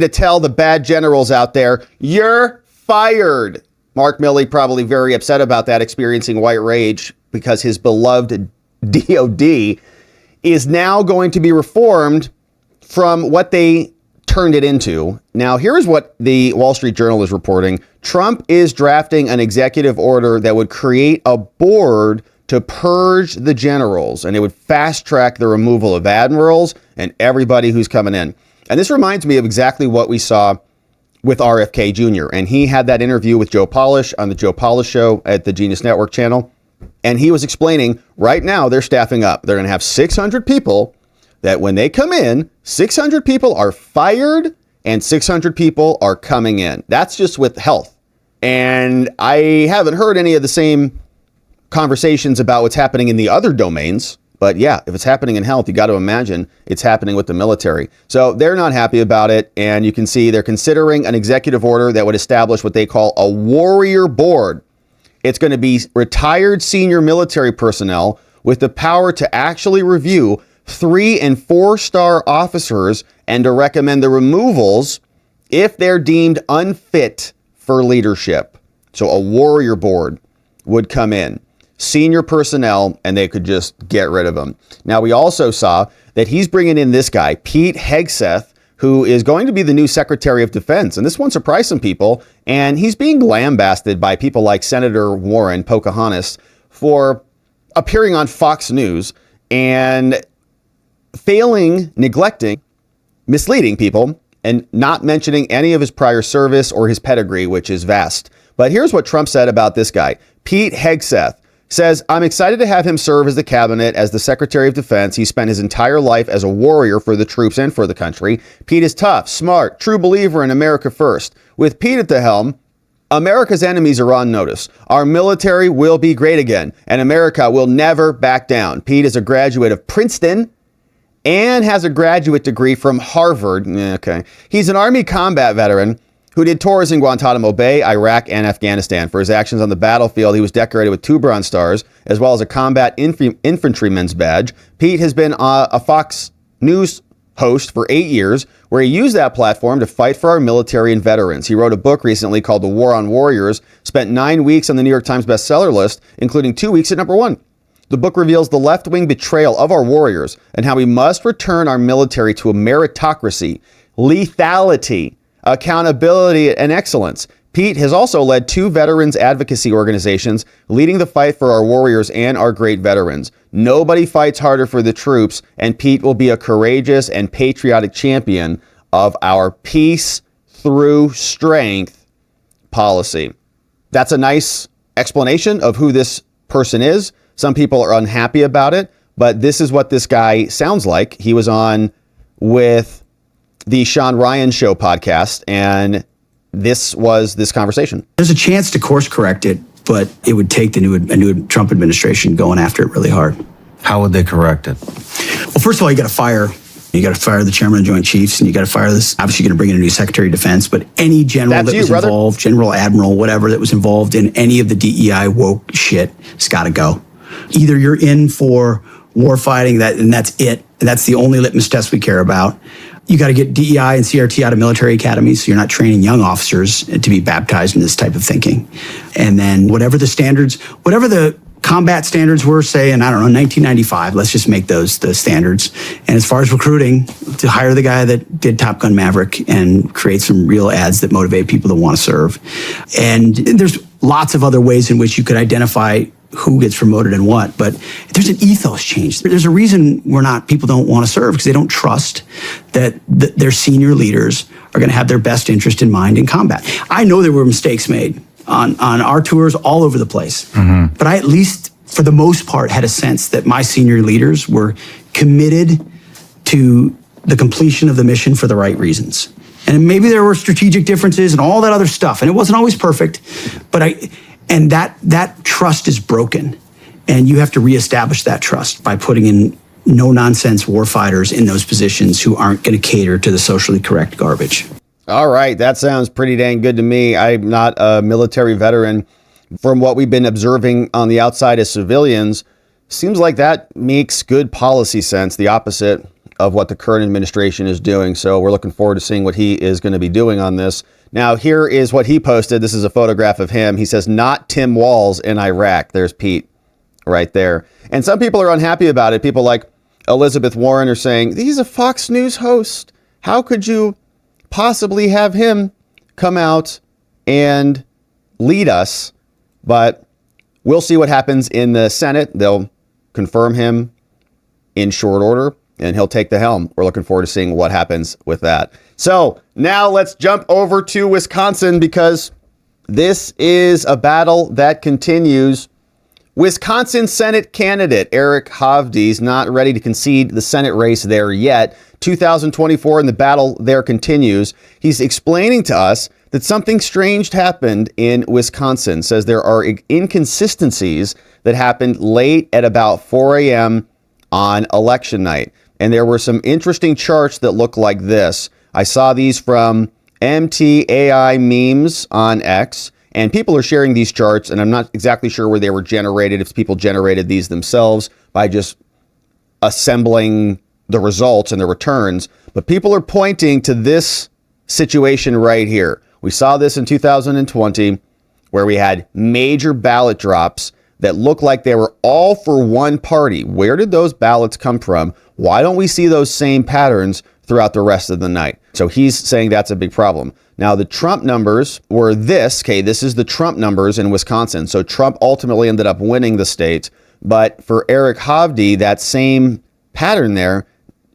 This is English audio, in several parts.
to tell the bad generals out there, you're fired. Mark Milley probably very upset about that, experiencing white rage because his beloved DOD is now going to be reformed from what they turned it into. Now, here's what the Wall Street Journal is reporting. Trump is drafting an executive order that would create a board to purge the generals, and it would fast track the removal of admirals and everybody who's coming in. And this reminds me of exactly what we saw with RFK Jr. And he had that interview with Joe Polish on the Joe Polish Show at the Genius Network channel. And he was explaining right now they're staffing up. They're going to have 600 people that when they come in, 600 people are fired and 600 people are coming in. That's just with health. And I haven't heard any of the same conversations about what's happening in the other domains. But yeah, if it's happening in health, you got to imagine it's happening with the military. So they're not happy about it. And you can see they're considering an executive order that would establish what they call a warrior board. It's going to be retired senior military personnel with the power to actually review 3- and 4-star officers and to recommend the removals if they're deemed unfit for leadership. So a warrior board would come in. Senior personnel, and they could just get rid of them. Now, we also saw that he's bringing in this guy, Pete Hegseth, who is going to be the new Secretary of Defense. And this one surprised some people. And he's being lambasted by people like Senator Warren, Pocahontas, for appearing on Fox News and neglecting, misleading people, and not mentioning any of his prior service or his pedigree, which is vast. But here's what Trump said about this guy. Pete Hegseth says, I'm excited to have him serve as the cabinet as the Secretary of Defense. He spent his entire life as a warrior for the troops and for the country. Pete is tough, smart, true believer in America first. With Pete at the helm, America's enemies are on notice. Our military will be great again, and America will never back down. Pete is a graduate of Princeton and has a graduate degree from Harvard. Okay. He's an Army combat veteran who did tours in Guantanamo Bay, Iraq, and Afghanistan. For his actions on the battlefield, he was decorated with 2 Bronze Stars, as well as a combat infantryman's badge. Pete has been a Fox News host for 8 years, where he used that platform to fight for our military and veterans. He wrote a book recently called The War on Warriors, spent 9 weeks on the New York Times bestseller list, including 2 weeks at #1. The book reveals the left-wing betrayal of our warriors and how we must return our military to a meritocracy, lethality, accountability, and excellence. Pete has also led 2 veterans advocacy organizations, leading the fight for our warriors and our great veterans. Nobody fights harder for the troops, and Pete will be a courageous and patriotic champion of our peace through strength policy. That's a nice explanation of who this person is. Some people are unhappy about it, but this is what this guy sounds like. He was on with the Sean Ryan Show podcast, and this was this conversation. There's a chance to course correct it, but it would take a new Trump administration going after it really hard. How would they correct it? Well, first of all, you got to fire the chairman of the Joint Chiefs, and you got to fire this. Obviously, you're going to bring in a new Secretary of Defense, but any general that was involved, General Admiral, whatever that was involved in any of the DEI woke shit, it's got to go. Either you're in for war fighting, and that's it. And that's the only litmus test we care about. You got to get DEI and CRT out of military academies, so you're not training young officers to be baptized in this type of thinking. And then whatever the combat standards were, say, in, 1995, let's just make those the standards. And as far as recruiting, to hire the guy that did Top Gun Maverick and create some real ads that motivate people to want to serve. And there's lots of other ways in which you could identify who gets promoted and what, but there's an ethos change. There's a reason people don't want to serve, because they don't trust that their senior leaders are going to have their best interest in mind in combat. I know there were mistakes made on our tours all over the place, but I, at least for the most part, had a sense that my senior leaders were committed to the completion of the mission for the right reasons. And maybe there were strategic differences and all that other stuff, and it wasn't always perfect, but that trust is broken, and you have to reestablish that trust by putting in no-nonsense warfighters in those positions who aren't going to cater to the socially correct garbage. All right, that sounds pretty dang good to me. I'm not a military veteran. From what we've been observing on the outside as civilians, seems like that makes good policy sense, the opposite of what the current administration is doing. So we're looking forward to seeing what he is going to be doing on this. Now, here is what he posted. This is a photograph of him. He says, "Not Tim Walz in Iraq." There's Pete right there. And some people are unhappy about it. People like Elizabeth Warren are saying, he's a Fox News host. How could you possibly have him come out and lead us? But we'll see what happens in the Senate. They'll confirm him in short order, and he'll take the helm. We're looking forward to seeing what happens with that. So now let's jump over to Wisconsin, because this is a battle that continues. Wisconsin Senate candidate Eric Hovde is not ready to concede the Senate race there yet. 2024, and the battle there continues. He's explaining to us that something strange happened in Wisconsin. Says there are inconsistencies that happened late at about 4 a.m. on election night. And there were some interesting charts that look like this. I saw these from MTAI memes on X, and people are sharing these charts, and I'm not exactly sure where they were generated, if people generated these themselves by just assembling the results and the returns. But people are pointing to this situation right here. We saw this in 2020, where we had major ballot drops that looked like they were all for one party. Where did those ballots come from? Why don't we see those same patterns throughout the rest of the night? So he's saying that's a big problem. Now, the Trump numbers were this. Okay, this is the Trump numbers in Wisconsin. So Trump ultimately ended up winning the state. But for Eric Hovde, that same pattern there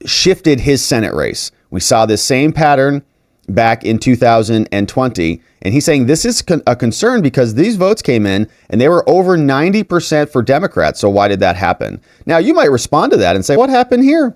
shifted his Senate race. We saw this same pattern back in 2020. And he's saying this is a concern because these votes came in and they were over 90% for Democrats. So why did that happen? Now, you might respond to that and say, what happened here?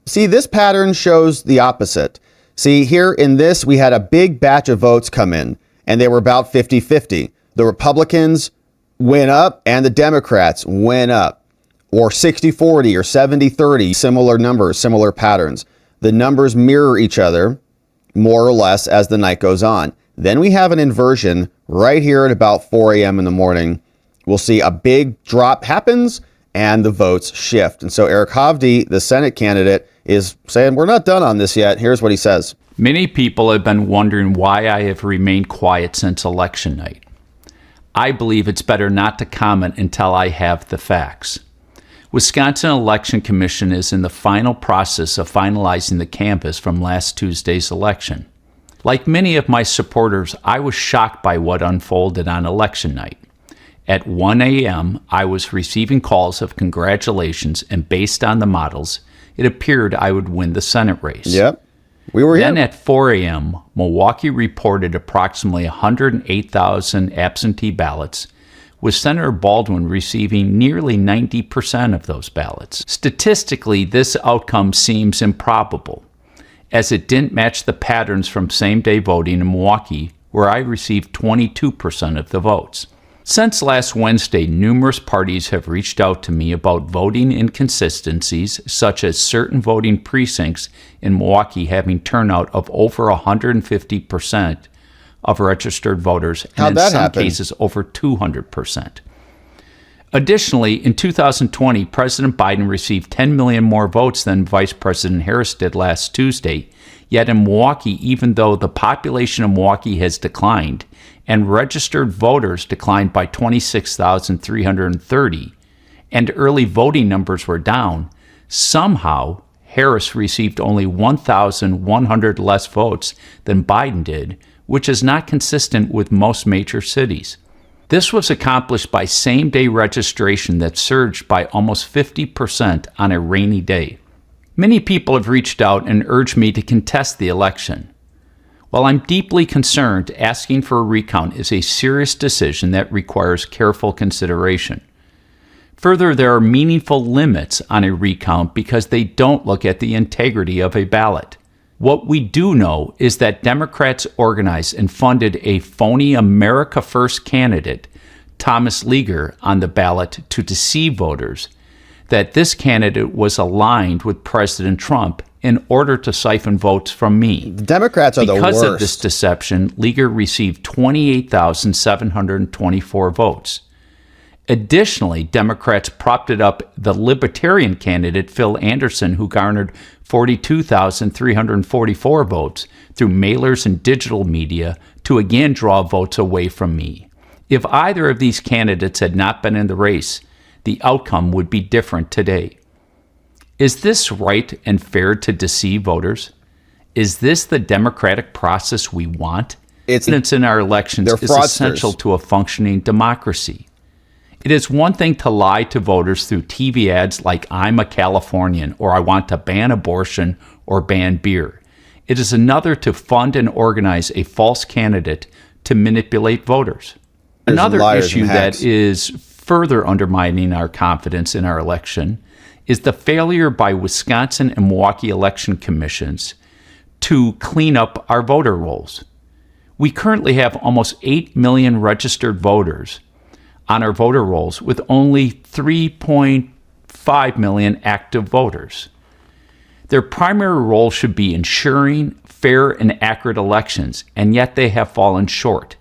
See, this pattern shows the opposite. See, here in this, we had a big batch of votes come in, and they were about 50-50. The Republicans went up and the Democrats went up, or 60-40 or 70-30, similar numbers, similar patterns. The numbers mirror each other more or less as the night goes on. Then we have an inversion right here at about 4 a.m. in the morning. We'll see a big drop happens and the votes shift. And so Eric Hovde, the Senate candidate, is saying, we're not done on this yet. Here's what he says. Many people have been wondering why I have remained quiet since election night. I believe it's better not to comment until I have the facts. Wisconsin Election Commission is in the final process of finalizing the canvass from last Tuesday's election. Like many of my supporters, I was shocked by what unfolded on election night. At 1 a.m., I was receiving calls of congratulations, and based on the models, it appeared I would win the Senate race. Yep, we were here. Then at 4 a.m., Milwaukee reported approximately 108,000 absentee ballots, with Senator Baldwin receiving nearly 90% of those ballots. Statistically, this outcome seems improbable, as it didn't match the patterns from same-day voting in Milwaukee, where I received 22% of the votes. Since last Wednesday, numerous parties have reached out to me about voting inconsistencies, such as certain voting precincts in Milwaukee having turnout of over 150% of registered voters, and in some cases over 200%. Additionally, in 2020, President Biden received 10 million more votes than Vice President Harris did last Tuesday. Yet in Milwaukee, even though the population of Milwaukee has declined and registered voters declined by 26,330, and early voting numbers were down, somehow Harris received only 1,100 less votes than Biden did, which is not consistent with most major cities. This was accomplished by same-day registration that surged by almost 50% on a rainy day. Many people have reached out and urged me to contest the election. While I'm deeply concerned, asking for a recount is a serious decision that requires careful consideration. Further, there are meaningful limits on a recount because they don't look at the integrity of a ballot. What we do know is that Democrats organized and funded a phony America First candidate, Thomas Leger, on the ballot to deceive voters, that this candidate was aligned with President Trump in order to siphon votes from me. The Democrats are the worst. Because of this deception, Leger received 28,724 votes. Additionally, Democrats propped it up the Libertarian candidate Phil Anderson, who garnered 42,344 votes through mailers and digital media to again draw votes away from me. If either of these candidates had not been in the race, the outcome would be different today. Is this right and fair to deceive voters? Is this the democratic process we want? Evidence in our elections is essential to a functioning democracy. It is one thing to lie to voters through TV ads like "I'm a Californian" or "I want to ban abortion" or ban beer. It is another to fund and organize a false candidate to manipulate voters. Another issue that is further undermining our confidence in our election is the failure by Wisconsin and Milwaukee election commissions to clean up our voter rolls. We currently have almost 8 million registered voters on our voter rolls with only 3.5 million active voters. Their primary role should be ensuring fair and accurate elections, and yet they have fallen short.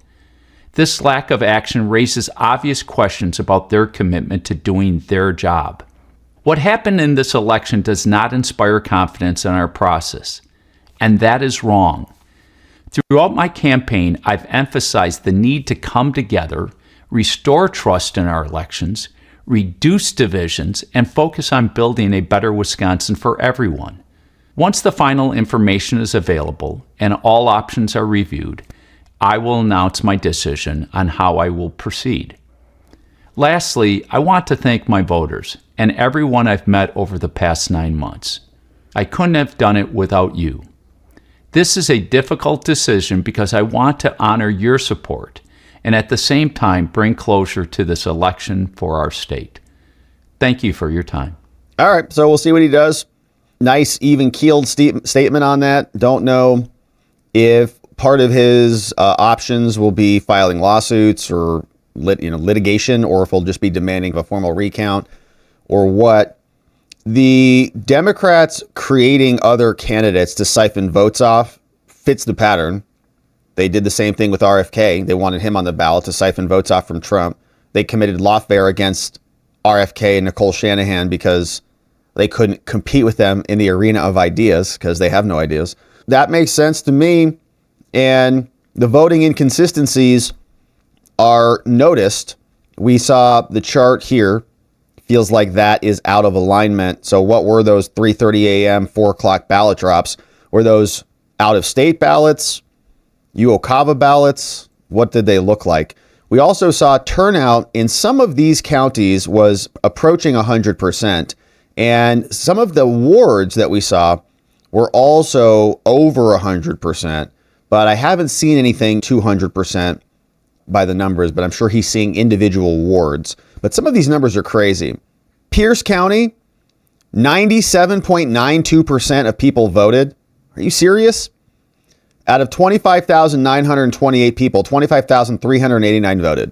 This lack of action raises obvious questions about their commitment to doing their job. What happened in this election does not inspire confidence in our process, and that is wrong. Throughout my campaign, I've emphasized the need to come together, restore trust in our elections, reduce divisions, and focus on building a better Wisconsin for everyone. Once the final information is available and all options are reviewed, I will announce my decision on how I will proceed. Lastly, I want to thank my voters and everyone I've met over the past 9 months. I couldn't have done it without you. This is a difficult decision because I want to honor your support and at the same time bring closure to this election for our state. Thank you for your time. All right, so we'll see what he does. Nice, even-keeled statement on that. Don't know if part of his options will be filing lawsuits or litigation, or if he'll just be demanding a formal recount or what. The Democrats creating other candidates to siphon votes off fits the pattern. They did the same thing with RFK. They wanted him on the ballot to siphon votes off from Trump. They committed lawfare against RFK and Nicole Shanahan because they couldn't compete with them in the arena of ideas because they have no ideas. That makes sense to me. And the voting inconsistencies are noticed. We saw the chart here. Feels like that is out of alignment. So what were those 3:30 a.m., 4 o'clock ballot drops? Were those out-of-state ballots? UOCAVA ballots? What did they look like? We also saw turnout in some of these counties was approaching 100%. And some of the wards that we saw were also over 100%. But I haven't seen anything 200% by the numbers, but I'm sure he's seeing individual wards. But some of these numbers are crazy. Pierce County, 97.92% of people voted. Are you serious? Out of 25,928 people, 25,389 voted.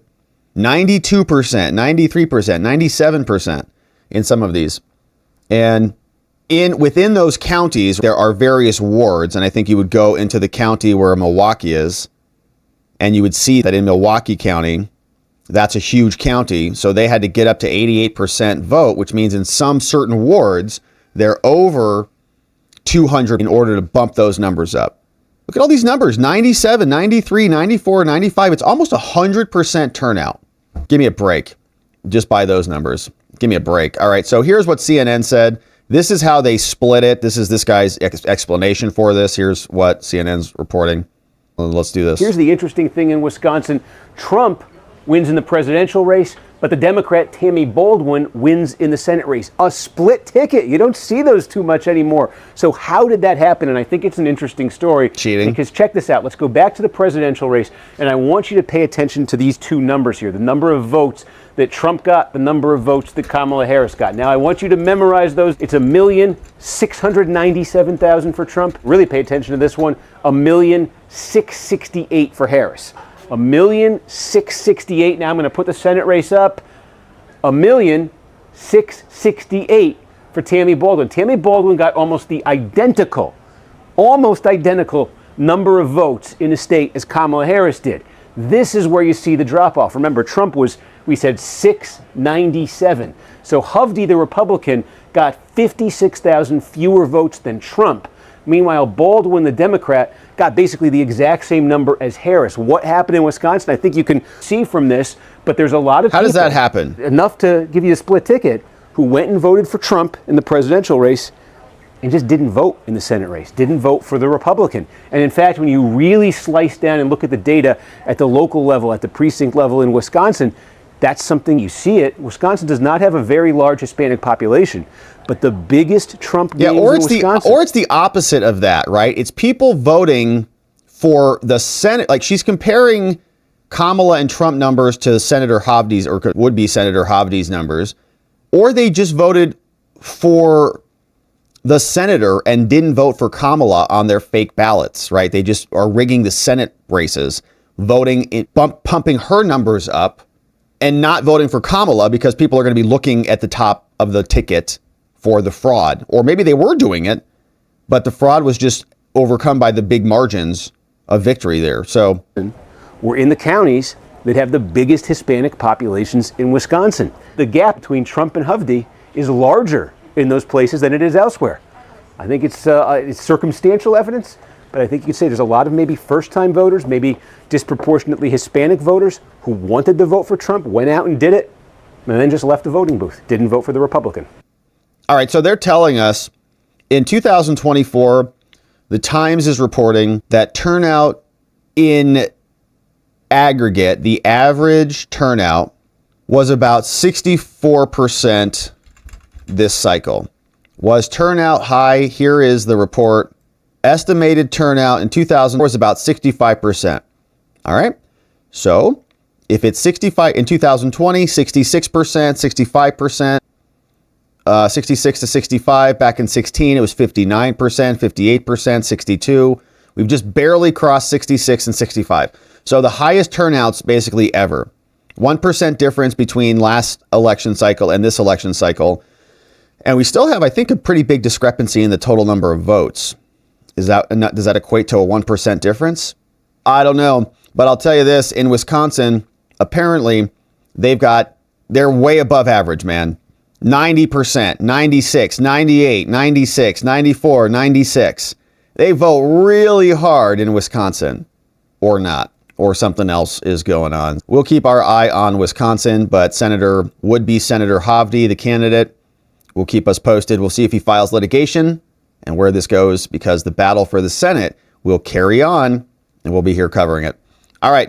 92%, 93%, 97% in some of these. And within those counties, there are various wards. And I think you would go into the county where Milwaukee is, and you would see that in Milwaukee County, that's a huge county. So they had to get up to 88% vote, which means in some certain wards, they're over 200 in order to bump those numbers up. Look at all these numbers, 97, 93, 94, 95. It's almost 100% turnout. Give me a break just by those numbers. Give me a break. All right, so here's what CNN said. This is how they split it. This is this guy's explanation for this. Here's what CNN's reporting. Let's do this. Here's the interesting thing in Wisconsin. Trump wins in the presidential race, but the Democrat Tammy Baldwin wins in the Senate race. A split ticket. You don't see those too much anymore. So how did that happen? And I think it's an interesting story. Cheating. Because check this out. Let's go back to the presidential race, and I want you to pay attention to these two numbers here. The number of votes that Trump got, the number of votes that Kamala Harris got. Now, I want you to memorize those. It's 1,697,000 for Trump. Really pay attention to this one. 1,668,000 for Harris. 1,668,000. Now I'm going to put the Senate race up. 1,668,000 for Tammy Baldwin. Tammy Baldwin got almost identical number of votes in the state as Kamala Harris did. This is where you see the drop off. Remember, Trump was We said 697. So Hovde, the Republican, got 56,000 fewer votes than Trump. Meanwhile, Baldwin, the Democrat, got basically the exact same number as Harris. What happened in Wisconsin? I think you can see from this, but there's a lot of people. How does that happen? Enough to give you a split ticket, who went and voted for Trump in the presidential race and just didn't vote in the Senate race, didn't vote for the Republican. And in fact, when you really slice down and look at the data at the local level, at the precinct level in Wisconsin, that's something you see it. Wisconsin does not have a very large Hispanic population, but the biggest Trump gains in Wisconsin. Or it's the opposite of that, right? It's people voting for the Senate. Like, she's comparing Kamala and Trump numbers to Senator Hovde's, or would-be Senator Hovde's numbers, or they just voted for the senator and didn't vote for Kamala on their fake ballots, right? They just are rigging the Senate races, pumping her numbers up, and not voting for Kamala because people are going to be looking at the top of the ticket for the fraud. Or maybe they were doing it, but the fraud was just overcome by the big margins of victory there. So we're in the counties that have the biggest Hispanic populations in Wisconsin. The gap between Trump and Hovde is larger in those places than it is elsewhere. I think it's circumstantial evidence, but I think you could say there's a lot of maybe first-time voters, maybe disproportionately Hispanic voters who wanted to vote for Trump, went out and did it, and then just left the voting booth, didn't vote for the Republican. All right, so they're telling us in 2024, the Times is reporting that turnout in aggregate, the average turnout was about 64% this cycle. Was turnout high? Here is the report. Estimated turnout in 2000 was about 65%. All right. So if it's 65 in 2020, 66%, 65%, 66 to 65. Back in 16, it was 59%, 58%, 62. We've just barely crossed 66 and 65. So the highest turnouts basically ever. 1% difference between last election cycle and this election cycle. And we still have, I think, a pretty big discrepancy in the total number of votes. Does that equate to a 1% difference? I don't know. But I'll tell you this, in Wisconsin, apparently they're way above average, man. 90%, 96, 98, 96, 94, 96. They vote really hard in Wisconsin, or not, or something else is going on. We'll keep our eye on Wisconsin, but would-be Senator Hovde, the candidate, will keep us posted. We'll see if he files litigation and where this goes, because the battle for the Senate will carry on, and we'll be here covering it. All right.